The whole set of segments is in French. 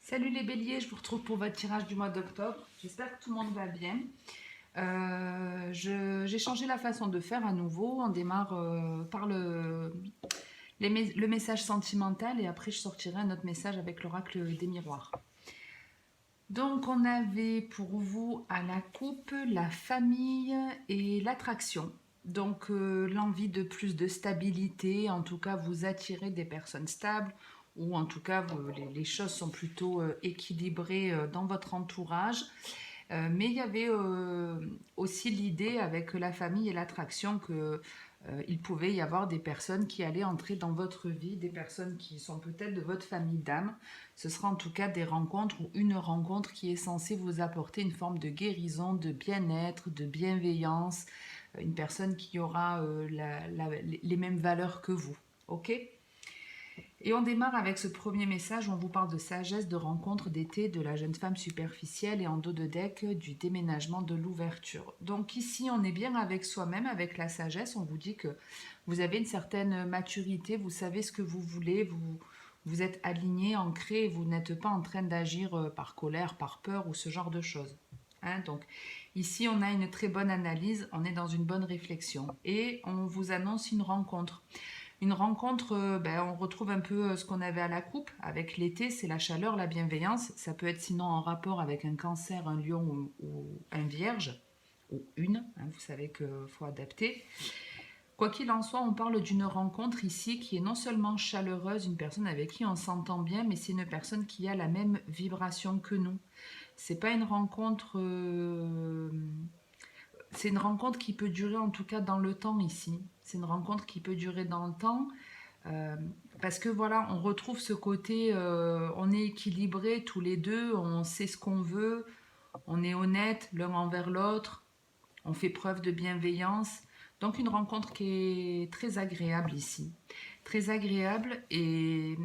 Salut les béliers, je vous retrouve pour votre tirage du mois d'octobre. J'espère que tout le monde va bien. J'ai changé la façon de faire à nouveau. On démarre par le message sentimental et après je sortirai un autre message avec l'oracle des miroirs. Donc on avait pour vous à la coupe la famille et l'attraction. Donc l'envie de plus de stabilité, en tout cas vous attirez des personnes stables ou en tout cas les choses sont plutôt équilibrées dans votre entourage. Mais il y avait aussi l'idée avec la famille et l'attraction que il pouvait y avoir des personnes qui allaient entrer dans votre vie, des personnes qui sont peut-être de votre famille d'âme. Ce sera en tout cas des rencontres ou une rencontre qui est censée vous apporter une forme de guérison, de bien-être, de bienveillance, une personne qui aura les mêmes valeurs que vous. Ok ? Et on démarre avec ce premier message où on vous parle de sagesse, de rencontre, d'été, de la jeune femme superficielle et en dos de deck du déménagement, de l'ouverture. Donc ici, on est bien avec soi-même, avec la sagesse. On vous dit que vous avez une certaine maturité, vous savez ce que vous voulez, vous êtes aligné, ancré, et vous n'êtes pas en train d'agir par colère, par peur ou ce genre de choses. Hein, donc ici, on a une très bonne analyse, on est dans une bonne réflexion et on vous annonce une rencontre. Une rencontre, on retrouve un peu ce qu'on avait à la coupe. Avec l'été, c'est la chaleur, la bienveillance. Ça peut être sinon en rapport avec un cancer, un lion ou un vierge, ou une. Hein, vous savez qu'il faut adapter. Quoi qu'il en soit, on parle d'une rencontre ici qui est non seulement chaleureuse, une personne avec qui on s'entend bien, mais c'est une personne qui a la même vibration que nous. C'est pas une rencontre... c'est une rencontre qui peut durer en tout cas dans le temps ici. C'est une rencontre qui peut durer dans le temps. Euh, Parce que voilà, on retrouve ce côté, on est équilibré tous les deux, on sait ce qu'on veut, on est honnête l'un envers l'autre, on fait preuve de bienveillance. Donc une rencontre qui est très agréable ici. Très agréable et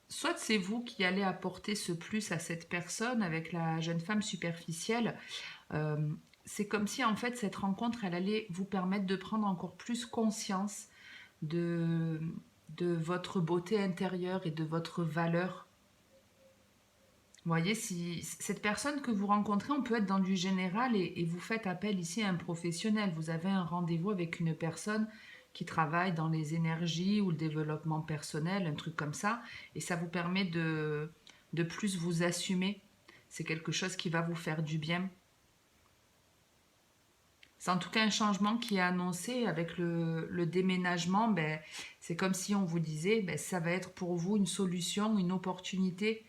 soit c'est vous qui allez apporter ce plus à cette personne avec la jeune femme superficielle. Euh, c'est comme si en fait cette rencontre, elle allait vous permettre de prendre encore plus conscience de, de votre beauté intérieure et de votre valeur. Vous voyez, si cette personne que vous rencontrez, on peut être dans du général et vous faites appel ici à un professionnel. Vous avez un rendez-vous avec une personne qui travaille dans les énergies ou le développement personnel, un truc comme ça, et ça vous permet de plus vous assumer. C'est quelque chose qui va vous faire du bien. C'est en tout cas un changement qui est annoncé avec le déménagement. C'est comme si on vous disait, ça va être pour vous une solution, une opportunité,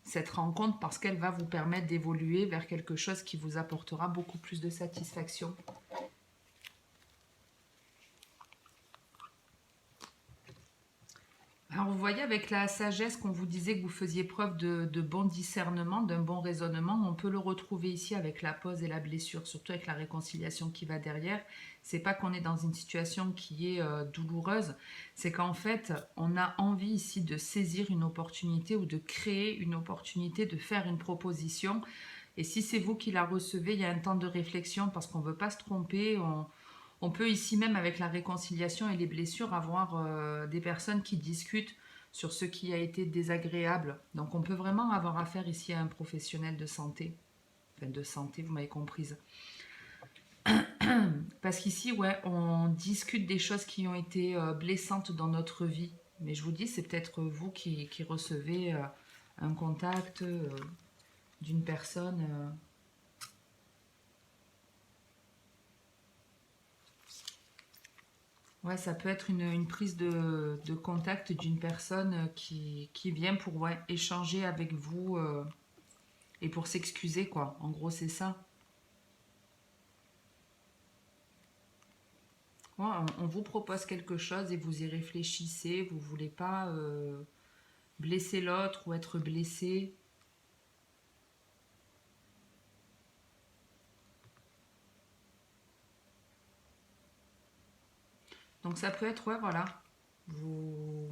cette rencontre, parce qu'elle va vous permettre d'évoluer vers quelque chose qui vous apportera beaucoup plus de satisfaction. Alors vous voyez avec la sagesse qu'on vous disait que vous faisiez preuve de bon discernement, d'un bon raisonnement, on peut le retrouver ici avec la pause et la blessure, surtout avec la réconciliation qui va derrière. C'est pas qu'on est dans une situation qui est douloureuse, c'est qu'en fait on a envie ici de saisir une opportunité ou de créer une opportunité, de faire une proposition. Et si c'est vous qui la recevez, il y a un temps de réflexion parce qu'on ne veut pas se tromper. On peut ici même avec la réconciliation et les blessures avoir des personnes qui discutent sur ce qui a été désagréable. Donc on peut vraiment avoir affaire ici à un professionnel de santé. Enfin de santé, vous m'avez comprise. Parce qu'ici, ouais, on discute des choses qui ont été blessantes dans notre vie. Mais je vous dis, c'est peut-être vous qui recevez un contact d'une personne... Ouais, ça peut être une prise de contact d'une personne qui vient pour ouais, échanger avec vous et pour s'excuser, quoi. En gros, c'est ça. Ouais, on vous propose quelque chose et vous y réfléchissez. Vous voulez pas blesser l'autre ou être blessé. Donc ça peut être, ouais, voilà. Vous,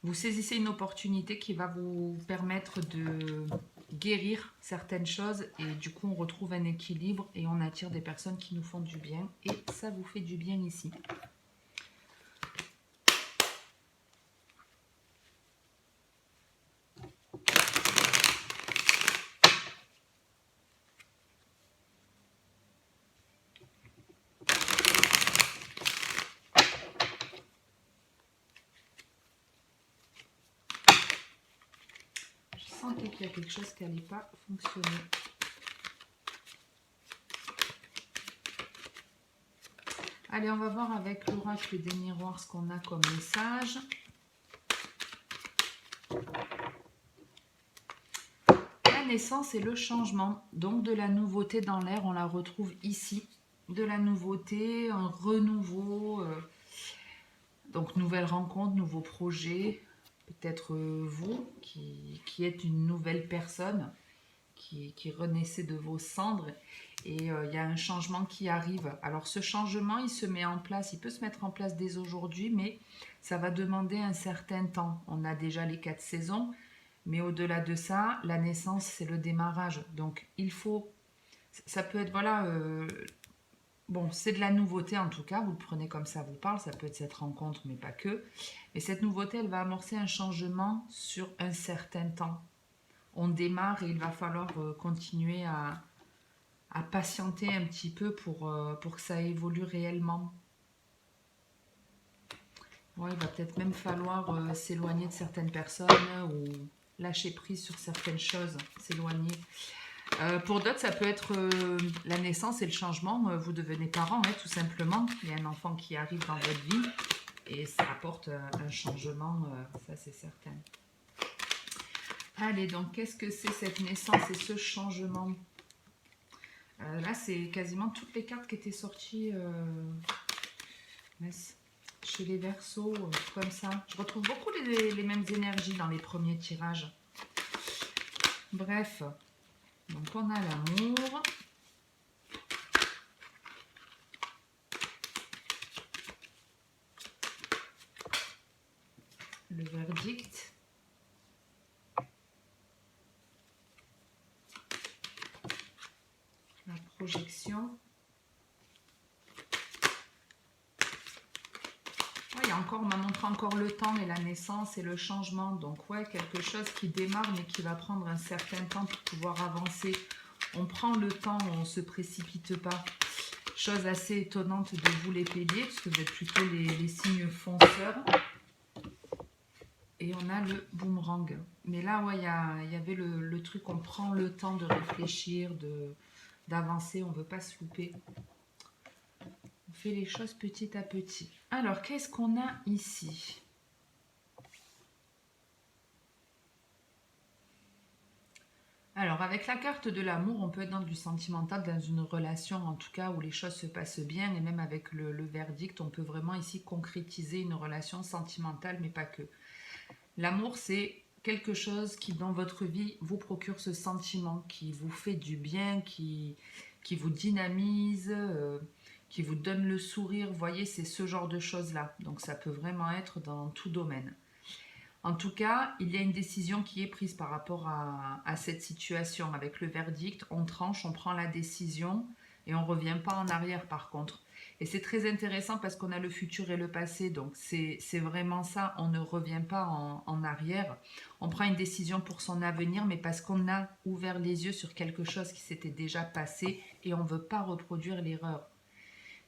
vous saisissez une opportunité qui va vous permettre de guérir certaines choses et du coup on retrouve un équilibre et on attire des personnes qui nous font du bien et ça vous fait du bien ici. sentais qu'il y a quelque chose qui n'allait pas fonctionner. Allez, on va voir avec l'oracle des miroirs ce qu'on a comme message. La naissance et le changement, donc de la nouveauté dans l'air, on la retrouve ici. De la nouveauté, un renouveau, donc nouvelle rencontre, nouveau projet. Peut-être vous qui êtes une nouvelle personne, qui renaissez de vos cendres. Et il y a un changement qui arrive. Alors ce changement, il se met en place, il peut se mettre en place dès aujourd'hui, mais ça va demander un certain temps. On a déjà les 4 saisons, mais au-delà de ça, la naissance, c'est le démarrage. Donc il faut, ça peut être, voilà, bon, c'est de la nouveauté en tout cas, vous le prenez comme ça vous parle, ça peut être cette rencontre, mais pas que. Mais cette nouveauté, elle va amorcer un changement sur un certain temps. On démarre et il va falloir continuer à patienter un petit peu pour que ça évolue réellement. Ouais, il va peut-être même falloir s'éloigner de certaines personnes ou lâcher prise sur certaines choses, s'éloigner. Pour d'autres, ça peut être la naissance et le changement. Vous devenez parent, tout simplement. Il y a un enfant qui arrive dans votre vie et ça apporte un changement, ça c'est certain. Allez, donc qu'est-ce que c'est cette naissance et ce changement? Là, c'est quasiment toutes les cartes qui étaient sorties chez les Verseaux, comme ça. Je retrouve beaucoup les mêmes énergies dans les premiers tirages. Bref, donc on a l'amour. Le verdict. La projection. Ouais, on m'a montré encore le temps et la naissance et le changement. Donc ouais, quelque chose qui démarre mais qui va prendre un certain temps pour pouvoir avancer. On prend le temps, on ne se précipite pas. Chose assez étonnante de vous les béliers, parce que vous êtes plutôt les signes fonceurs. Et on a le boomerang. Mais là, ouais, il y avait le truc, on prend le temps de réfléchir, d'avancer, on ne veut pas se louper. On fait les choses petit à petit. Alors, qu'est-ce qu'on a ici? Alors, avec la carte de l'amour, on peut être dans du sentimental, dans une relation en tout cas où les choses se passent bien. Et même avec le verdict, on peut vraiment ici concrétiser une relation sentimentale, mais pas que. L'amour, c'est quelque chose qui, dans votre vie, vous procure ce sentiment, qui vous fait du bien, qui vous dynamise, qui vous donne le sourire. Vous voyez, c'est ce genre de choses-là. Donc, ça peut vraiment être dans tout domaine. En tout cas, il y a une décision qui est prise par rapport à cette situation. Avec le verdict, on tranche, on prend la décision et on ne revient pas en arrière par contre. Et c'est très intéressant parce qu'on a le futur et le passé, donc c'est vraiment ça, on ne revient pas en arrière. On prend une décision pour son avenir, mais parce qu'on a ouvert les yeux sur quelque chose qui s'était déjà passé et on ne veut pas reproduire l'erreur.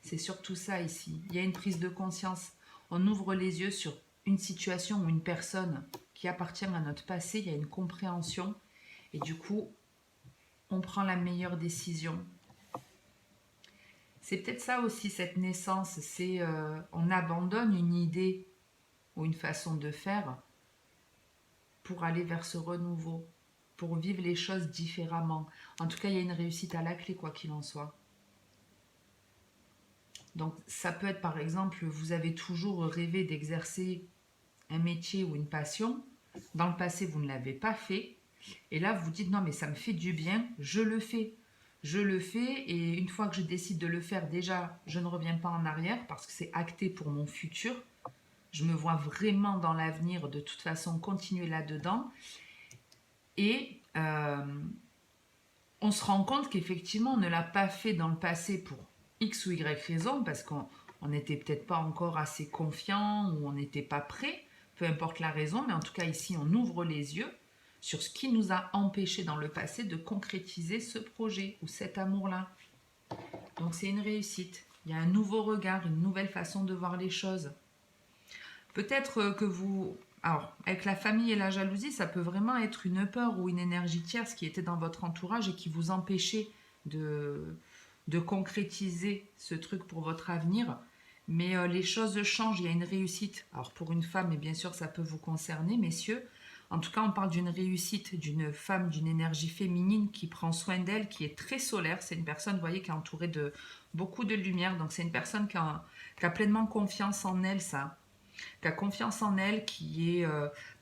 C'est surtout ça ici. Il y a une prise de conscience. On ouvre les yeux sur une situation ou une personne qui appartient à notre passé, il y a une compréhension et du coup, on prend la meilleure décision. C'est peut-être ça aussi, cette naissance, c'est on abandonne une idée ou une façon de faire pour aller vers ce renouveau, pour vivre les choses différemment. En tout cas, il y a une réussite à la clé, quoi qu'il en soit. Donc, ça peut être, par exemple, vous avez toujours rêvé d'exercer un métier ou une passion. Dans le passé, vous ne l'avez pas fait. Et là, vous dites, non, mais ça me fait du bien, je le fais. Je le fais et une fois que je décide de le faire, déjà, je ne reviens pas en arrière parce que c'est acté pour mon futur. Je me vois vraiment dans l'avenir, de toute façon, continuer là-dedans. Et on se rend compte qu'effectivement, on ne l'a pas fait dans le passé pour X ou Y raison, parce qu'on n'était peut-être pas encore assez confiant ou on n'était pas prêt, peu importe la raison, mais en tout cas ici, on ouvre les yeux sur ce qui nous a empêché dans le passé de concrétiser ce projet ou cet amour-là. Donc c'est une réussite. Il y a un nouveau regard, une nouvelle façon de voir les choses. Peut-être que vous Alors, avec la famille et la jalousie, ça peut vraiment être une peur ou une énergie tierce qui était dans votre entourage et qui vous empêchait de, de concrétiser ce truc pour votre avenir. Mais les choses changent, il y a une réussite. Alors pour une femme, et bien sûr ça peut vous concerner, messieurs. En tout cas, on parle d'une réussite, d'une femme, d'une énergie féminine qui prend soin d'elle, qui est très solaire. C'est une personne, vous voyez, qui est entourée de beaucoup de lumière. Donc c'est une personne qui a pleinement confiance en elle, ça, qui a confiance en elle, qui est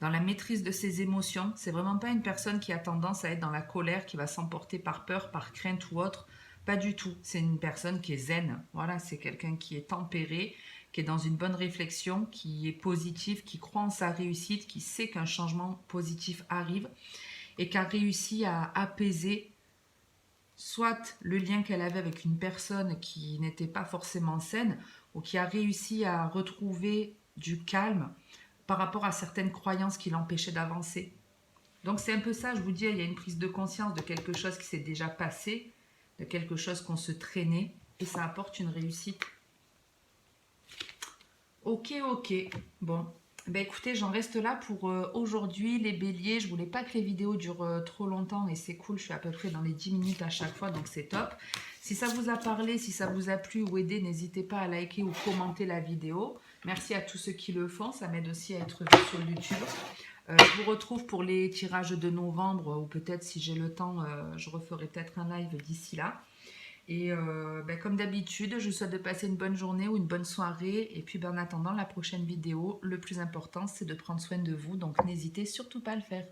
dans la maîtrise de ses émotions. C'est vraiment pas une personne qui a tendance à être dans la colère, qui va s'emporter par peur, par crainte ou autre. Pas du tout. C'est une personne qui est zen. Voilà, c'est quelqu'un qui est tempéré, qui est dans une bonne réflexion, qui est positif, qui croit en sa réussite, qui sait qu'un changement positif arrive et qui a réussi à apaiser soit le lien qu'elle avait avec une personne qui n'était pas forcément saine, ou qui a réussi à retrouver du calme par rapport à certaines croyances qui l'empêchaient d'avancer. Donc c'est un peu ça, je vous dis, il y a une prise de conscience de quelque chose qui s'est déjà passé, de quelque chose qu'on se traînait, et ça apporte une réussite. Ok, ok. Bon, ben écoutez, j'en reste là pour aujourd'hui, les béliers. Je voulais pas que les vidéos durent trop longtemps et c'est cool, je suis à peu près dans les 10 minutes à chaque fois, donc c'est top. Si ça vous a parlé, si ça vous a plu ou aidé, n'hésitez pas à liker ou commenter la vidéo. Merci à tous ceux qui le font, ça m'aide aussi à être vu sur YouTube. Je vous retrouve pour les tirages de novembre, ou peut-être si j'ai le temps, je referai peut-être un live d'ici là. Et ben, comme d'habitude, je vous souhaite de passer une bonne journée ou une bonne soirée. Et puis ben, en attendant la prochaine vidéo, le plus important, c'est de prendre soin de vous. Donc n'hésitez surtout pas à le faire.